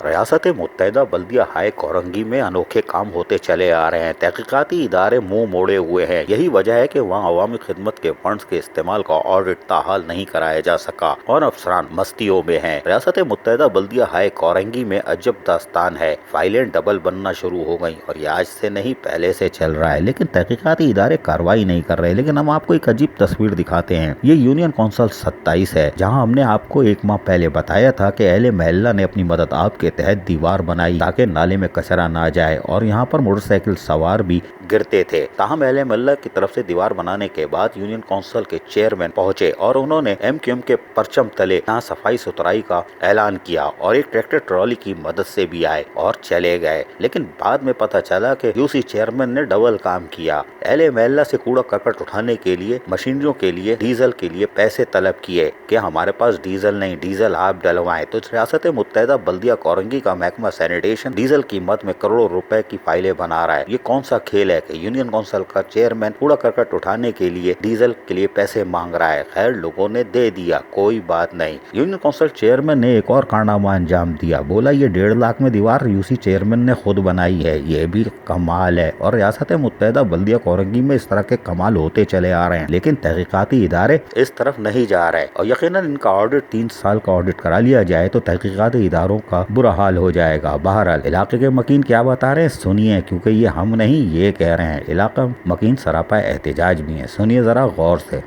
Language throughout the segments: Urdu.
ریاست متحدہ بلدیہ ہائے کورنگی میں انوکھے کام ہوتے چلے آ رہے ہیں۔ تحقیقاتی ادارے منہ موڑے ہوئے ہیں۔ یہی وجہ ہے کہ وہاں عوامی خدمت کے فنڈز کے استعمال کا آڈٹ تاحال نہیں کرایا جا سکا اور افسران مستیوں میں ہیں۔ ریاست متحدہ بلدیہ ہائے کورنگی میں عجب داستان ہے۔ فائلیں ڈبل بننا شروع ہو گئیں اور یہ آج سے نہیں پہلے سے چل رہا ہے، لیکن تحقیقاتی ادارے کارروائی نہیں کر رہے۔ لیکن ہم آپ کو ایک عجیب تصویر دکھاتے ہیں۔ یہ یونین کونسل 27 ہے، جہاں ہم نے آپ کو ایک ماہ پہلے بتایا تھا کہ اہل محلہ نے اپنی مدد آپ کے تحت دیوار بنائی تاکہ نالے میں کچرا نہ جائے اور یہاں پر موٹر سائیکل سوار بھی گرتے تھے۔ تاہم اہل محلہ کی طرف سے دیوار بنانے کے بعد یونین کونسل کے چیئرمین پہنچے اور انہوں نے MQM کے پرچم تلے یہاں صفائی ستھرائی کا اعلان کیا اور ایک ٹریکٹر ٹرالی کی مدد سے بھی آئے اور چلے گئے۔ لیکن بعد میں پتہ چلا کہ UC چیئرمین نے ڈبل کام کیا۔ اہل محلہ سے کوڑا کرکٹ اٹھانے کے لیے مشینریوں کے لیے ڈیزل کے لیے پیسے طلب کیے کہ ہمارے پاس ڈیزل نہیں، ڈیزل آپ ڈلوائیں۔ تو ریاست متحدہ بلدیہ کورنگی کا محکمہ سینیٹیشن ڈیزل قیمت میں کروڑوں روپے کی فائلیں بنا رہا ہے۔ یہ کون سا کھیل ہے کہ یونین کونسل کا چیئرمین کوڑا کرکٹ اٹھانے کے لیے ڈیزل کے لیے پیسے مانگ رہا ہے؟ خیر، لوگوں نے دے دیا، کوئی بات نہیں۔ یونین کونسل چیئرمین نے ایک اور کارنامہ انجام دیا، بولا یہ 1.5 لاکھ میں دیوار UC چیئرمین نے خود بنائی ہے۔ یہ بھی کمال ہے اور ریاست متحدہ بلدیہ کورنگی میں اس طرح کے کمال ہوتے چلے آ رہے ہیں، لیکن تحقیقاتی ادارے اس طرف نہیں جا رہے اور یقیناً ان کا آڈٹ 3 سال کا آڈٹ کرا لیا جائے تو تحقیقاتی اداروں کا برا حال ہو جائے گا۔ بہرحال علاقے کے مکین کیا بتا رہے ہیں سنیے، کیونکہ یہ ہم نہیں یہ کہہ رہے ہیں، علاقہ مکین سراپا احتجاج بھی ہیں، سنیے ذرا غور سے۔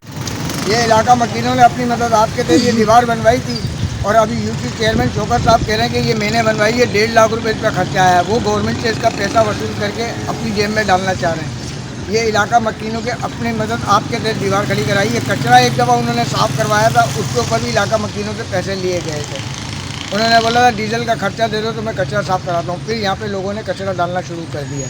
یہ علاقہ مکینوں نے اپنی مدد آپ کے تحت یہ دیوار بنوائی تھی اور ابھی UC چیئرمین شوکت صاحب کہہ رہے ہیں کہ یہ میں نے بنوائی ہے، 1.5 لاکھ روپے اس کا خرچہ آیا ہے۔ وہ گورنمنٹ سے اس کا پیسہ وصول کر کے اپنی جیب میں ڈالنا چاہ رہے ہیں۔ یہ علاقہ مکینوں کے اپنی مدد آپ کے تحت دیوار کھڑی کرائی ہے۔ کچرا ایک دفعہ انہوں نے صاف کروایا تھا، اس کے اوپر بھی علاقہ مکینوں سے پیسے لیے گئے تھے۔ انہوں نے بولا تھا ڈیزل کا خرچہ دے دو تو میں کچرا صاف کراتا ہوں، پھر یہاں پہ لوگوں نے کچرا ڈالنا شروع کر دیا۔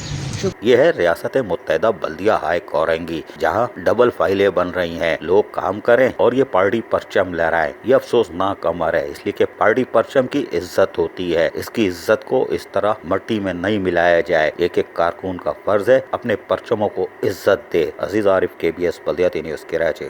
یہ ہے ریاست متحدہ بلدیہ ہائے کورنگی، جہاں ڈبل فائلیں بن رہی ہیں، لوگ کام کریں اور یہ پارٹی پرچم لہرائیں۔ یہ افسوسناک امر ہے، اس لیے کہ پارٹی پرچم کی عزت ہوتی ہے، اس کی عزت کو اس طرح مٹی میں نہیں ملایا جائے۔ ایک ایک کارکن کا فرض ہے اپنے پرچموں کو عزت دے۔ عزیز عارف KBS بلدیاتی نیوز کراچی۔